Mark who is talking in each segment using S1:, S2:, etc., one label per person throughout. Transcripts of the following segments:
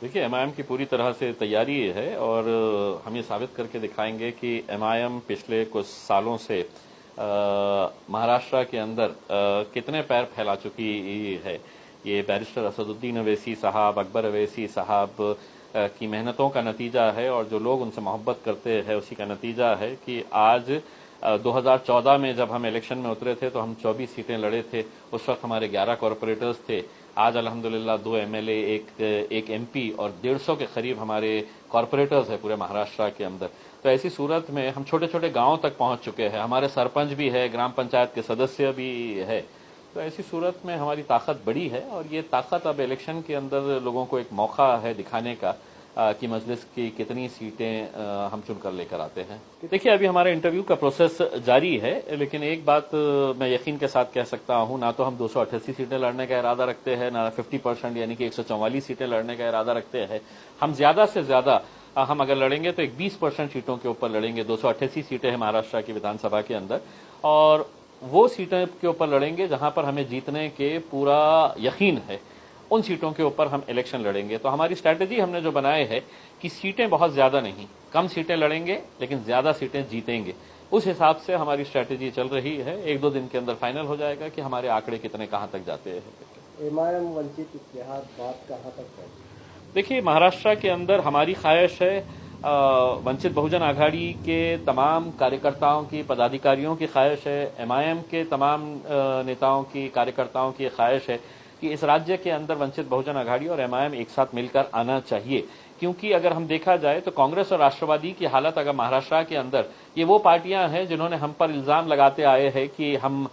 S1: देखिए, एमआईएम की पूरी तरह से तैयारी है और हम ये साबित करके दिखाएंगे कि एमआईएम पिछले कुछ सालों से महाराष्ट्र के अंदर कितने पैर फैला चुकी है। ये बैरिस्टर असदुद्दीन अवैसी साहब, अकबर अवैसी साहब की मेहनतों का नतीजा है और जो लोग उनसे मोहब्बत करते हैं उसी का नतीजा है कि आज 2014 में जब हम इलेक्शन में उतरे थे तो हम 24 सीटें लड़े थे। उस वक्त हमारे 11 कॉरपोरेटर्स थे। आज अल्हम्दुलिल्लाह 2 एमएलए, एक एमपी और 150 के करीब हमारे कॉरपोरेटर्स है पूरे महाराष्ट्र के अंदर। तो ऐसी सूरत में हम छोटे छोटे गांवों तक पहुंच चुके हैं। हमारे सरपंच भी है, ग्राम पंचायत के सदस्य भी है। तो ऐसी सूरत में हमारी ताकत बड़ी है और ये ताकत अब इलेक्शन के अंदर लोगों को एक मौका है दिखाने का कि मजलिस की कितनी सीटें हम चुनकर लेकर आते हैं। देखिए, अभी हमारा इंटरव्यू का प्रोसेस जारी है, लेकिन एक बात मैं यकीन के साथ कह सकता हूं, ना तो हम 288 सीटें लड़ने का इरादा रखते हैं, ना 50% यानी कि 144 सीटें लड़ने का इरादा रखते हैं। हम ज्यादा से ज्यादा हम अगर लड़ेंगे तो एक 20% सीटों के ऊपर लड़ेंगे। 288 सीटें हैं महाराष्ट्र की विधानसभा के अंदर और वो सीटों के ऊपर लड़ेंगे जहां पर हमें जीतने के पूरा यकीन है। उन सीटों के ऊपर हम इलेक्शन लड़ेंगे। तो हमारी स्ट्रैटेजी हमने जो बनाए है कि सीटें बहुत ज्यादा नहीं, कम सीटें लड़ेंगे लेकिन ज्यादा सीटें जीतेंगे। उस हिसाब से हमारी स्ट्रैटेजी चल रही है। 1-2 दिन के अंदर फाइनल हो जाएगा कि हमारे आंकड़े कितने कहां तक जाते हैं।
S2: एमआईएम वंचित इतिहास बात कहां तक है?
S1: देखिए, महाराष्ट्र के अंदर हमारी ख्वाहिश है, वंचित बहुजन आघाड़ी के तमाम कार्यकर्ताओं की, पदाधिकारियों की ख्वाहिश है, एमआईएम के तमाम नेताओं की, कार्यकर्ताओं की ख्वाहिश है कि इस राज्य के अंदर वंचित बहुजन आघाड़ी और एमआईएम एक साथ मिलकर आना चाहिए। क्योंकि अगर हम देखा जाए तो कांग्रेस और राष्ट्रवादी की हालत अगर महाराष्ट्र के अंदर, ये वो पार्टियां हैं जिन्होंने हम पर इल्जाम लगाते आए हैं कि हम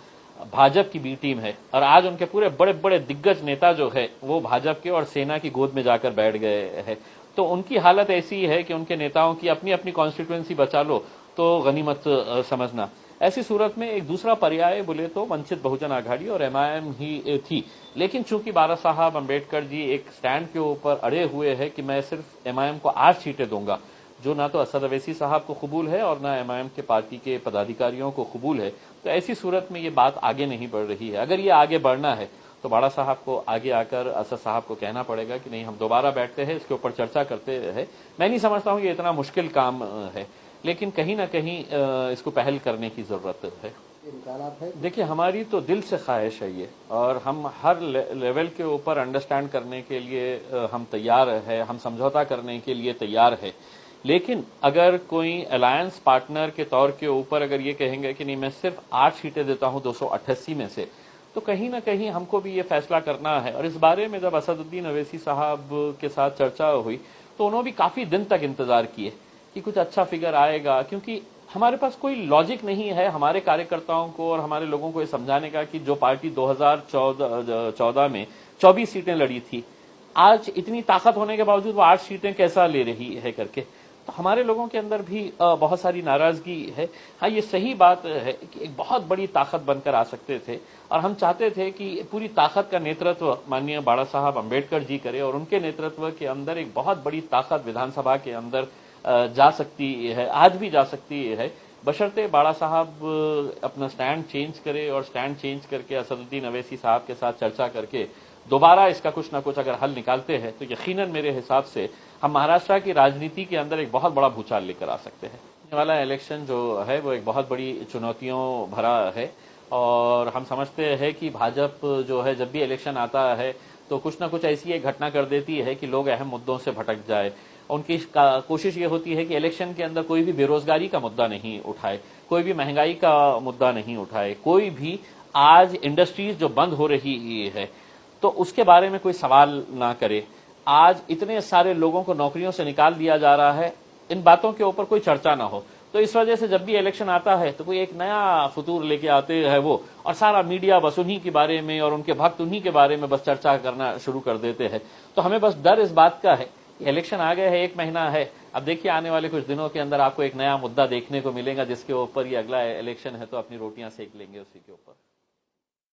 S1: भाजपा की बी टीम है और आज उनके पूरे बड़े बड़े दिग्गज नेता जो है वो भाजपा के और सेना की गोद में जाकर बैठ गए हैं। तो उनकी हालत ऐसी है कि उनके नेताओं की अपनी अपनी कॉन्स्टिट्यूएंसी बचा लो तो गनीमत समझना। ऐसी सूरत में एक दूसरा पर्याय बोले तो वंचित बहुजन आघाड़ी और एमआईएम ही थी। लेकिन चूंकि बाला साहब अंबेडकर जी एक स्टैंड के ऊपर अड़े हुए हैं कि मैं सिर्फ एमआईएम को 8 सीटें दूंगा, जो ना तो असद अवैसी साहब को कबूल है और ना एमआईएम के पार्टी के पदाधिकारियों को कबूल है, तो ऐसी सूरत में ये बात आगे नहीं बढ़ रही है। अगर ये आगे बढ़ना है तो बाला साहब को आगे आकर असद साहब को कहना पड़ेगा कि नहीं, हम दोबारा बैठते हैं, इसके ऊपर चर्चा करते हैं। मैं नहीं समझता हूं ये इतना मुश्किल काम है, लेकिन कहीं ना कहीं इसको पहल करने की जरूरत है। देखिए, हमारी तो दिल से ख्वाहिश है ये और हम हर लेवल के ऊपर अंडरस्टैंड करने के लिए हम तैयार है, हम समझौता करने के लिए तैयार है। लेकिन अगर कोई अलायंस पार्टनर के तौर के ऊपर अगर ये कहेंगे कि नहीं मैं सिर्फ 8 सीटें देता हूं 288 में से, तो कहीं ना कहीं हमको भी ये फैसला करना है। और इस बारे में जब असदुद्दीन अवैसी साहब के साथ चर्चा हुई तो उन्होंने भी काफी दिन तक इंतजार किए कि कुछ अच्छा फिगर आएगा, क्योंकि हमारे पास कोई लॉजिक नहीं है हमारे कार्यकर्ताओं को और हमारे लोगों को ये समझाने का कि जो पार्टी 2014 में 24 सीटें लड़ी थी, आज इतनी ताकत होने के बावजूद वो 8 सीटें कैसा ले रही है करके। तो हमारे लोगों के अंदर भी बहुत सारी नाराजगी है। हाँ, ये सही बात है कि एक बहुत बड़ी ताकत बनकर आ सकते थे और हम चाहते थे कि पूरी ताकत का नेतृत्व माननीय बाला साहब अंबेडकर जी करे और उनके नेतृत्व के अंदर एक बहुत बड़ी ताकत विधानसभा के अंदर जा सकती है, आज भी जा सकती है, बशर्ते बाला साहब अपना स्टैंड चेंज करे और स्टैंड चेंज करके असदुद्दीन अवैसी साहब के साथ चर्चा करके दोबारा इसका कुछ ना कुछ अगर हल निकालते हैं तो यकीनन मेरे हिसाब से हम महाराष्ट्र की राजनीति के अंदर एक बहुत बड़ा भूचाल लेकर आ सकते हैं। आने वाला इलेक्शन जो है वो एक बहुत बड़ी चुनौतियों भरा है और हम समझते हैं कि भाजपा जो है जब भी इलेक्शन आता है तो कुछ ना कुछ ऐसी एक घटना कर देती है कि लोग अहम मुद्दों से भटक जाए। उनकी कोशिश ये होती है कि इलेक्शन के अंदर कोई भी बेरोजगारी का मुद्दा नहीं उठाए, कोई भी महंगाई का मुद्दा नहीं उठाए, कोई भी आज इंडस्ट्रीज जो बंद हो रही है तो उसके बारे में कोई सवाल ना करे। आज इतने सारे लोगों को नौकरियों से निकाल दिया जा रहा है, इन बातों के ऊपर कोई चर्चा ना हो। तो इस वजह से जब भी इलेक्शन आता है तो कोई एक नया फतूर लेके आते हैं वो, और सारा मीडिया बस उन्हीं के बारे में और उनके भक्त उन्हीं के बारे में बस चर्चा करना शुरू कर देते हैं। तो हमें बस डर इस बात का है, इलेक्शन आ गए है, 1 महीना है, अब देखिए आने वाले कुछ दिनों के अंदर आपको एक नया मुद्दा देखने को मिलेगा जिसके ऊपर ये अगला इलेक्शन है तो अपनी रोटियां सेक लेंगे उसी के ऊपर।